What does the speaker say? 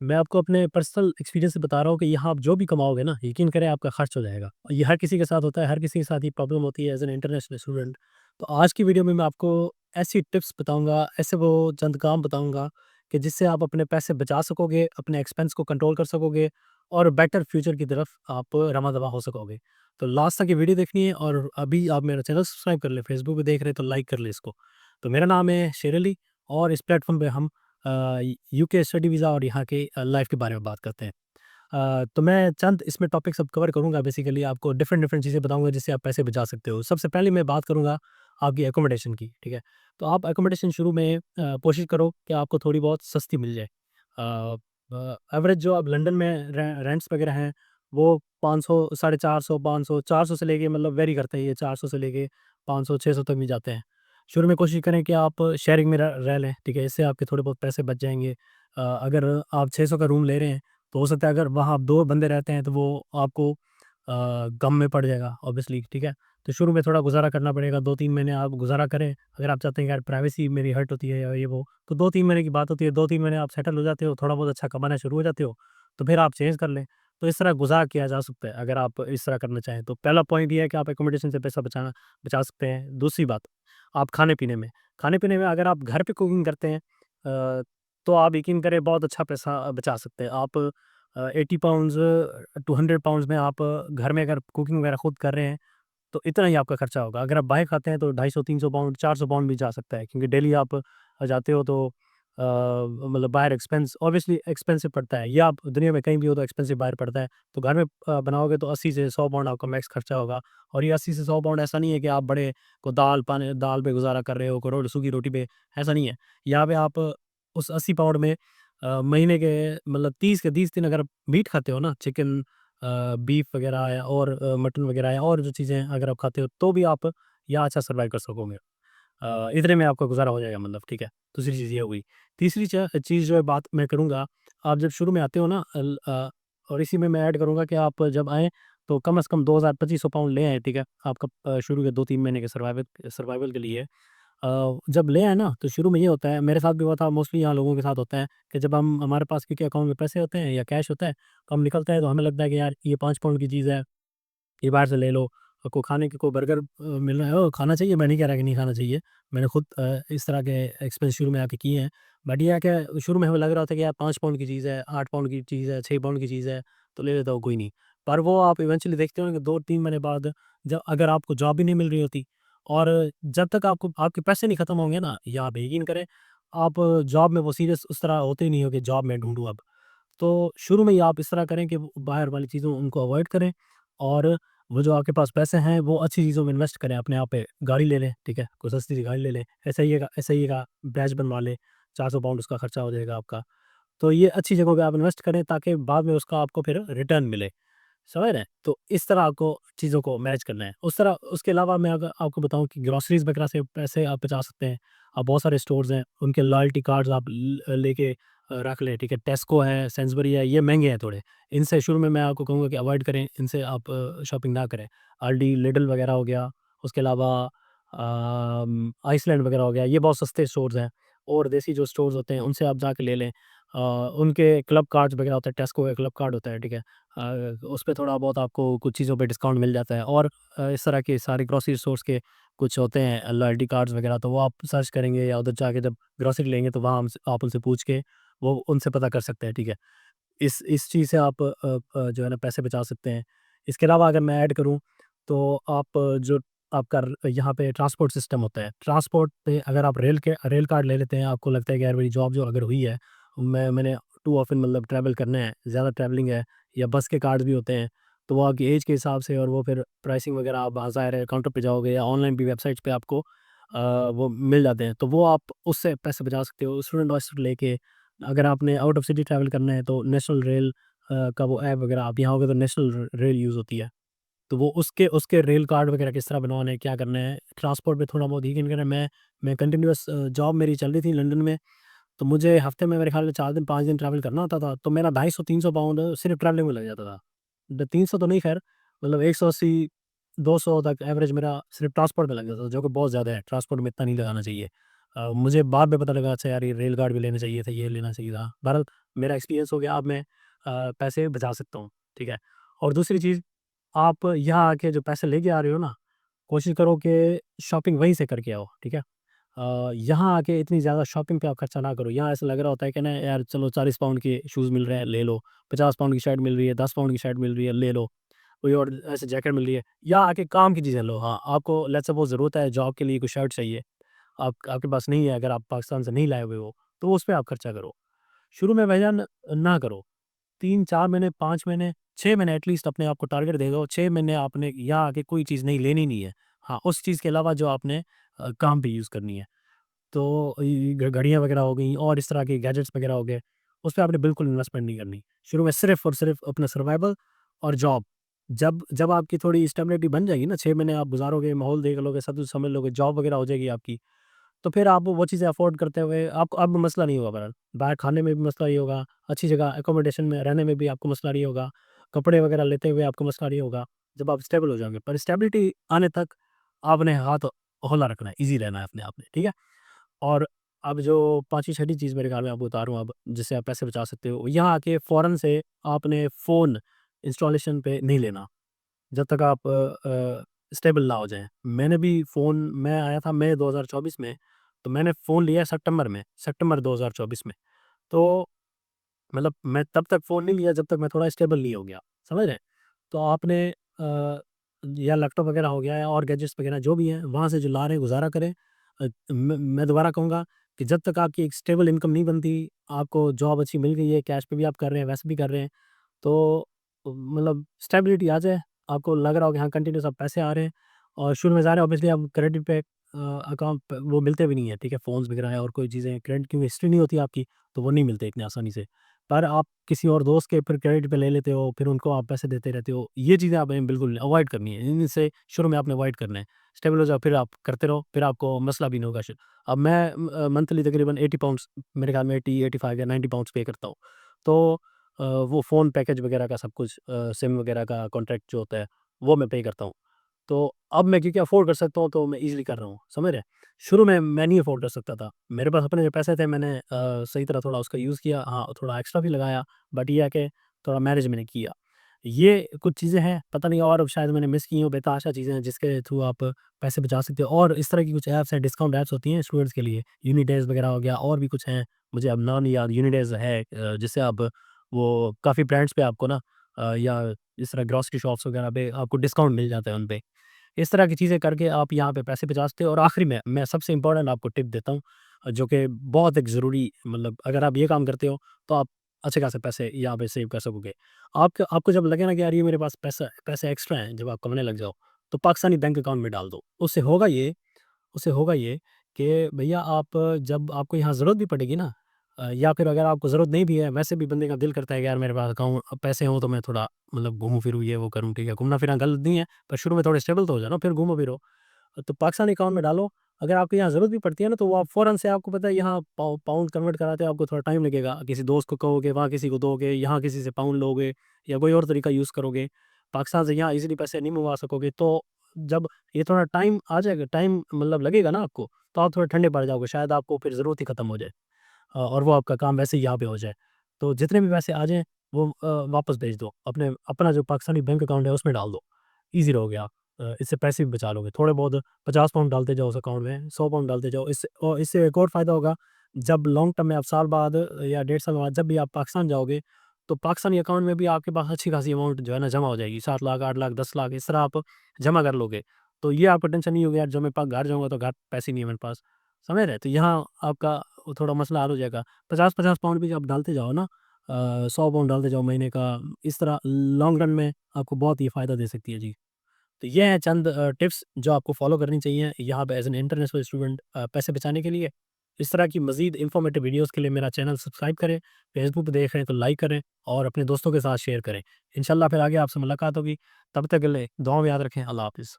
मैं आपको अपने पर्सनल एक्सपीरियंस से बता रहा हूँ कि यहाँ आप जो भी कमाओगे ना, यकीन करें आपका खर्च हो जाएगा। और ये हर किसी के साथ होता है, हर किसी के साथ ये प्रॉब्लम होती है एज़ एन इंटरनेशनल स्टूडेंट। तो आज की वीडियो में मैं आपको ऐसी टिप्स बताऊँगा, ऐसे वो चंद काम बताऊँगा कि जिससे आप अपने पैसे बचा सकोगे, अपने एक्सपेंस को कंट्रोल कर सकोगे और बेटर फ्यूचर की तरफ आप रवा-दवा हो सकोगे। तो लास्ट तक ये वीडियो देखनी है और अभी आप मेरा चैनल सब्सक्राइब कर लें, फेसबुक पे देख रहे हैं तो लाइक कर लें इसको। तो मेरा नाम है शेर अली और इस प्लेटफ़ॉर्म पे हम यूके स्टडी वीज़ा और यहाँ के लाइफ़ के बारे में बात करते हैं। तो मैं चंद इसमें टॉपिक्स अब कवर करूँगा, बेसिकली आपको डिफरेंट डिफरेंट चीज़ें बताऊँगा जिससे आप पैसे बचा सकते हो। सबसे पहले मैं बात करूँगा आपकी एकोमोडेशन की, ठीक है? तो आप एकोमोडेशन शुरू में कोशिश करो कि आपको थोड़ी बहुत सस्ती मिल जाए। एवरेज जो अब लंदन में रेंट्स वगैरह हैं, वो 500, साढ़े 400, 500, 400 से लेके मतलब वेरी करते हैं ये, 400 से लेके 500, 600 तक भी जाते हैं। शुरू में कोशिश करें कि आप शेयरिंग में रह लें, ठीक है? इससे आपके थोड़े बहुत पैसे बच जाएँगे। अगर आप 600 का रूम ले रहे हैं, तो हो सकता है अगर वहाँ आप 2 बंदे रहते हैं तो वो आपको कम में पड़ जाएगा ऑब्वियसली, ठीक है? तो शुरू में थोड़ा गुज़ारा करना पड़ेगा, 2-3 महीने आप गुज़ारा करें। अगर आप चाहते हैं कि यार प्राइवेसी मेरी हर्ट होती है या ये वो, तो 2-3 महीने की बात होती है, 2-3 महीने आप सेटल हो जाते हो, थोड़ा बहुत अच्छा कमाना शुरू हो जाते हो, तो फिर आप चेंज कर लें। तो इस तरह गुज़ारा किया जा सकता है अगर आप इस तरह करना चाहें। तो पहला पॉइंट ये है कि आप अकोमोडेशन से पैसा बचा सकते हैं। दूसरी बात, आप खाने-पीने में अगर आप घर पे कुकिंग करते हैं तो आप यकीन करें बहुत अच्छा पैसा बचा सकते हैं। आप 80 पाउंड्स टू 100 पाउंड्स में आप घर में अगर कुकिंग वगैरह खुद कर रहे हैं, तो इतना ही आपका खर्चा होगा। अगर आप बाहर खाते हैं तो 250, 300 पाउंड, 400 पाउंड भी जा सकता है, क्योंकि डेली आप जाते हो तो मतलब बाहर एक्सपेंस ऑब्वियसली एक्सपेंसिव पड़ता है। या आप दुनिया में कहीं भी हो तो एक्सपेंसिव बाहर पड़ता है। तो घर में बनाओगे तो 80 से 100 पाउंड आपका मैक्स खर्चा होगा। और ये 80 से 100 पाउंड ऐसा नहीं है कि आप बड़े को दाल पे गुज़ारा कर रहे हो, को रो सूखी रोटी पे, ऐसा नहीं है। यहाँ पे आप उस 80 पाउंड में महीने के मतलब 30 के 30 दिन अगर मीट खाते हो ना, चिकन, बीफ वगैरह है और मटन वगैरह है और जो चीज़ें अगर आप खाते हो, तो भी आप यहाँ अच्छा सर्वाइव कर सकोगे। इतने में आपका गुज़ारा हो जाएगा मतलब, ठीक है। दूसरी चीज़ ये हो गई। तीसरी चीज़ जो है बात मैं करूँगा, आप जब शुरू में आते हो ना और इसी में मैं ऐड करूँगा कि आप जब आएँ तो कम से कम 2000 2500 पाउंड ले आएँ, ठीक है। आपका शुरू के 2-3 महीने के सर्वाइवल के लिए। जब ले आए ना, तो शुरू में ये होता है, मेरे साथ भी हुआ था, मोस्टली यहाँ लोगों के साथ होता है कि जब हम हमारे पास क्योंकि अकाउंट में पैसे होते हैं या कैश होता है, तो हम निकलते हैं तो हमें लगता है कि यार ये 5 पाउंड की चीज़ है, ये बाहर से ले लो। को खाने के को बर्गर मिल रहा है, खाना चाहिए, मैं नहीं कह रहा कि नहीं खाना चाहिए। मैंने खुद इस तरह के एक्सपेंस शुरू में आके किए हैं। बट ये है कि शुरू में हमें लग रहा होता है कि यार 5 पाउंड की चीज़ है, 8 पाउंड की चीज़ है, 6 पाउंड की चीज़ है, तो ले लेता हूँ, कोई नहीं। पर वो आप इवेंचुअली देखते हो कि 2-3 महीने बाद, जब अगर आपको जॉब भी नहीं मिल रही होती और जब तक आपको आपके पैसे नहीं खत्म होंगे ना, या आप यकीन करें, आप जॉब में वो सीरियस उस तरह होते ही नहीं हो कि जॉब मैं ढूँढूँ अब। तो शुरू में ही आप इस तरह करें कि वो बाहर वाली चीज़ों उनको अवॉइड करें और वो जो आपके पास पैसे हैं वो अच्छी चीज़ों में इन्वेस्ट करें। अपने आप पे गाड़ी ले लें, ठीक है? कोई सस्ती सी गाड़ी ले लें। एसआईए का बैच बनवा लें, 400 पाउंड उसका खर्चा हो जाएगा आपका। तो ये अच्छी जगहों पे आप इन्वेस्ट करें ताकि बाद में उसका आपको फिर रिटर्न मिले। समझ रहे हैं? तो इस तरह आपको चीज़ों को मैनेज करना है। उस तरह उसके अलावा मैं अगर आपको बताऊँ कि ग्रोसरीज़ वगैरह से पैसे आप बचा सकते हैं। बहुत सारे स्टोर्स हैं, उनके लॉयल्टी कार्ड्स आप लेके रख लें, ठीक है? टेस्को है, सेन्सबरी है, ये महँगे हैं थोड़े। इनसे शुरू में मैं आपको कहूँगा कि अवॉइड करें, इनसे आप शॉपिंग ना करें। अल्डी, लिडल वगैरह हो गया, उसके अलावा आइसलैंड वगैरह हो गया, ये बहुत सस्ते स्टोर्स हैं और देसी जो स्टोर्स होते हैं, उनसे आप जाके ले लें। उनके क्लब कार्ड्स वगैरह होते हैं, टेस्को का क्लब कार्ड होता है, ठीक है? उस पे थोड़ा बहुत आपको कुछ चीज़ों पे डिस्काउंट मिल जाता है और इस तरह के सारे ग्रोसरी स्टोर्स के कुछ होते हैं लॉयल्टी कार्ड्स वगैरह, तो वो आप सर्च करेंगे या उधर जाके जब ग्रोसरी लेंगे तो वहाँ आप उनसे पूछ के वो उनसे पता कर सकते हैं, ठीक है? इस चीज़ से आप जो है ना पैसे बचा सकते हैं। इसके अलावा अगर मैं ऐड करूँ तो आप जो आपका यहाँ पे ट्रांसपोर्ट सिस्टम होता है, ट्रांसपोर्ट पे अगर आप रेल कार्ड ले लेते हैं, आपको लगता है कि यार मेरी जॉब जो अगर हुई है, मैंने टू ऑफ़न मतलब ट्रैवल करना है, ज़्यादा ट्रैवलिंग है, या बस के कार्ड भी होते हैं, तो वो आपकी ऐज के हिसाब से और वो फिर प्राइसिंग वगैरह आप ज़ाहिर है काउंटर पे जाओगे या ऑनलाइन भी वेबसाइट्स पे आपको वो मिल जाते हैं, तो वो आप उससे पैसे बचा सकते हो। स्टूडेंट वास्ते लेके अगर आपने आउट ऑफ सिटी ट्रैवल करना है तो नेशनल रेल का वो ऐप वगैरह आप यहाँ होगे तो नेशनल रेल यूज़ होती है। तो वो उसके उसके रेल कार्ड वगैरह किस तरह बनवाने हैं, क्या करना है, ट्रांसपोर्ट में थोड़ा बहुत यकीन करें, मैं कंटिन्यूअस जॉब मेरी चल रही थी लंदन में, तो मुझे हफ़्ते में मेरे ख़्याल में 4 दिन 5 दिन ट्रैवल करना होता था, तो मेरा 250-300 पाउंड सिर्फ़ ट्रैवलिंग में लग जाता था। द 300 तो नहीं ख़ैर, मतलब 180 200 तक एवरेज मेरा सिर्फ़ ट्रांसपोर्ट में लग जाता था, जो कि बहुत ज़्यादा है, ट्रांसपोर्ट में इतना नहीं लगाना चाहिए। मुझे बाद में पता लगा अच्छा यार ये रेल गार्ड भी लेना चाहिए था, ये लेना चाहिए था। बहरहाल मेरा एक्सपीरियंस हो गया, अब मैं पैसे बचा सकता हूँ, ठीक है। और दूसरी चीज़, आप यहाँ आके जो पैसे लेके आ रहे हो ना, कोशिश करो कि शॉपिंग वहीं से करके आओ, ठीक है। यहाँ आके इतनी ज़्यादा शॉपिंग पे आप खर्चा ना करो। यहाँ ऐसा लग रहा होता है कि ना यार चलो 40 पाउंड के शूज़ मिल रहे हैं, ले लो, 50 पाउंड की शर्ट मिल रही है, 10 पाउंड की शर्ट मिल रही है, ले लो, कोई और ऐसे जैकेट मिल रही है। यहाँ आके काम की चीज़ें लो। हाँ, आपको लेट्स सपोज़ ज़रूरत है जॉब के लिए कोई शर्ट चाहिए, आपके पास नहीं है, अगर आप पाकिस्तान से नहीं लाए हुए हो, तो उस पे आप खर्चा करो। शुरू में भाईजान ना करो। 3-4 महीने, 5 महीने, 6 महीने एटलीस्ट अपने आप को टारगेट दे दो। 6 महीने आपने यहाँ आके कोई चीज़ नहीं लेनी नहीं है। हाँ, उस चीज़ के अलावा जो आपने काम पे यूज़ करनी है। तो ये घड़ियाँ वगैरह हो गई और इस तरह के गैजेट्स वगैरह हो गए, उस पे आपने बिल्कुल इन्वेस्टमेंट नहीं करनी। शुरू में सिर्फ़ और सिर्फ़ अपना सर्वाइवल और जॉब। जब जब आपकी थोड़ी स्टेबिलिटी बन जाएगी ना, 6 महीने आप गुज़ारोगे, माहौल देख लोगे, सब कुछ समझ लोगे, जॉब वगैरह हो जाएगी आपकी, तो फिर आप वो चीज़ें अफ़ोर्ड करते हुए आपको अब मसला नहीं होगा बहरहाल। बाहर खाने में भी मसला नहीं होगा, अच्छी जगह अकोमोडेशन में रहने में भी आपको मसला नहीं होगा, कपड़े वगैरह लेते हुए आपको मसला नहीं होगा, जब आप स्टेबल हो जाओगे। पर स्टेबिलिटी आने तक आपने हाथ हौला रखना है, ईज़ी रहना है अपने आप में, ठीक है? और अब जो 5वीं छठी चीज़ मेरे ख़्याल में आपको बता रहा हूँ अब, जिससे आप पैसे बचा सकते हो, यहाँ आके फ़ौरन से आपने फ़ोन इंस्टॉलेशन पे नहीं लेना, जब तक आप स्टेबल ना हो जाएँ। मैंने भी फ़ोन मैं आया था मई 2024 में, तो मैंने फ़ोन लिया सितंबर में, सितंबर 2024 में। तो मतलब मैं तब तक फ़ोन नहीं लिया जब तक मैं थोड़ा स्टेबल नहीं हो गया, समझ रहे हैं? तो आपने या लैपटॉप वगैरह हो गया या और गैजेट्स वगैरह जो भी हैं, वहाँ से जो ला रहे हैं गुज़ारा करें। मैं दोबारा कहूँगा कि जब तक आपकी एक स्टेबल इनकम नहीं बनती, आपको जॉब अच्छी मिल गई है, कैश पे भी आप कर रहे हैं, वैसे भी कर रहे हैं, तो मतलब स्टेबिलिटी आ जाए, आपको लग रहा हो कि हाँ, कंटिन्यूअस अब पैसे आ रहे हैं और शुरू में ज़ाहिर है ऑब्वियसली अब क्रेडिट पे अकाउंट प वो मिलते भी नहीं है, ठीक है? फ़ोन्स वगैरह है और कोई चीज़ें क्रेडिट क्योंकि हिस्ट्री नहीं होती आपकी, तो वो नहीं मिलते इतनी आसानी से। पर आप किसी और दोस्त के फिर क्रेडिट पे ले लेते हो, फिर उनको आप पैसे देते रहते हो, ये चीज़ें आपने बिल्कुल अवॉइड करनी है। इनसे शुरू में आपने अवॉइड करना है। स्टेबल हो जाओ, फिर आप करते रहो, फिर आपको मसला भी नहीं होगा अब मैं मंथली तकरीबन 80 पाउंड्स मेरे ख्याल में 80, 85 या 90 पाउंड्स पे करता हूँ। तो वो फ़ोन पैकेज वगैरह का सब कुछ सिम वगैरह का कॉन्ट्रैक्ट जो होता है, वो मैं पे करता हूँ। तो अब मैं क्योंकि अफ़ोर्ड कर सकता हूँ, तो मैं ईज़िली कर रहा हूँ, समझ रहे हैं? शुरू में मैं नहीं अफ़ोर्ड कर सकता था। मेरे पास अपने जो पैसे थे, मैंने सही तरह थोड़ा उसका यूज़ किया। हाँ, थोड़ा एक्स्ट्रा भी लगाया, बट ये है कि थोड़ा मैनेज मैंने किया। ये कुछ चीज़ें हैं, पता नहीं और शायद मैंने मिस की हों, बेतहाशा चीज़ें हैं जिसके थ्रू आप पैसे बचा सकते हो और इस तरह की कुछ ऐप्स हैं, डिस्काउंट ऐप्स होती हैं स्टूडेंट्स के लिए, यूनिडेज़ वगैरह हो गया और भी कुछ हैं, मुझे अब नाम नहीं याद। यूनिडेज़ है जिससे आप वो काफ़ी ब्रांड्स पे आपको ना या इस तरह ग्रोसरी शॉप्स वगैरह पे आपको डिस्काउंट मिल जाता है उन पे। इस तरह की चीज़ें करके आप यहाँ पे पैसे बचा सकते हो और आखिरी में मैं सबसे इम्पोर्टेंट आपको टिप देता हूँ जो कि बहुत एक ज़रूरी मतलब अगर आप ये काम करते हो तो आप अच्छे खासे पैसे यहाँ पे सेव कर सकोगे। आपको आपको जब लगे ना कि यार ये मेरे पास पैसे एक्स्ट्रा हैं, जब आप कमाने लग जाओ, तो पाकिस्तानी बैंक अकाउंट में डाल दो। उससे होगा ये कि भैया आप जब आपको यहाँ ज़रूरत भी पड़ेगी ना या फिर अगर आपको ज़रूरत नहीं भी है, वैसे भी बंदे का दिल करता है कि यार मेरे पास अकाउंट पैसे हों तो मैं थोड़ा मतलब घूमूँ फिरूँ, ये वो करूँ, ठीक है। घूमना-फिरना गलत नहीं है, पर शुरू में थोड़े स्टेबल तो हो जाओ ना, फिर घूमो-फिरो। तो पाकिस्तानी अकाउंट में डालो, अगर आपको यहाँ ज़रूरत भी पड़ती है ना, तो वो आप फ़ौरन से आपको पता है यहाँ पाउंड कन्वर्ट कराते हैं, आपको थोड़ा टाइम लगेगा। किसी दोस्त को कहोगे, वहाँ किसी को दोगे, यहाँ किसी से पाउंड लोगे या कोई और तरीका यूज़ करोगे। पाकिस्तान से यहाँ ईज़िली पैसे नहीं मंगवा सकोगे, तो जब ये थोड़ा टाइम आ जाएगा, टाइम मतलब लगेगा ना आपको, तो आप थोड़े ठंडे पड़ जाओगे, शायद आपको फिर ज़रूरत ही खत्म हो जाए और वो आपका काम वैसे ही यहाँ पे हो जाए। तो जितने भी पैसे आ जाएँ, वो वापस भेज दो। अपना जो पाकिस्तानी बैंक अकाउंट है, उसमें डाल दो। ईज़ी रहोगे आप। इससे पैसे भी बचा लोगे। थोड़े बहुत 50 पाउंड डालते जाओ उस अकाउंट में, 100 पाउंड डालते जाओ। इससे एक और फ़ायदा होगा, जब लॉन्ग टर्म में आप साल बाद या डेढ़ साल बाद जब भी आप पाकिस्तान जाओगे, तो पाकिस्तानी अकाउंट में भी आपके पास अच्छी खासी अमाउंट जो है ना जमा हो जाएगी। 7 लाख, 8 लाख, 10 लाख इस तरह आप जमा कर लोगे। तो ये आपको टेंशन नहीं होगी यार जब मैं घर जाऊँगा तो घर पैसे नहीं है मेरे पास। समझ रहे हैं? तो यहाँ आपका वो थोड़ा मसला हल हो जाएगा। 50-50 पाउंड भी आप डालते जाओ ना 100 पाउंड डालते जाओ महीने का, इस तरह लॉन्ग रन में आपको बहुत ही फ़ायदा दे सकती है। जी। तो ये हैं चंद टिप्स जो आपको फ़ॉलो करनी चाहिए यहाँ पे एज़ एन इंटरनेशनल स्टूडेंट पैसे बचाने के लिए। इस तरह की मज़ीद इन्फॉर्मेटिव वीडियोज़ के लिए मेरा चैनल सब्सक्राइब करें, फेसबुक पे देख रहे हैं तो लाइक करें और अपने दोस्तों के साथ शेयर करें। इंशाल्लाह फिर आगे आपसे मुलाकात होगी, तब तक के लिए दुआ में याद रखें। अल्लाह हाफ़िज़।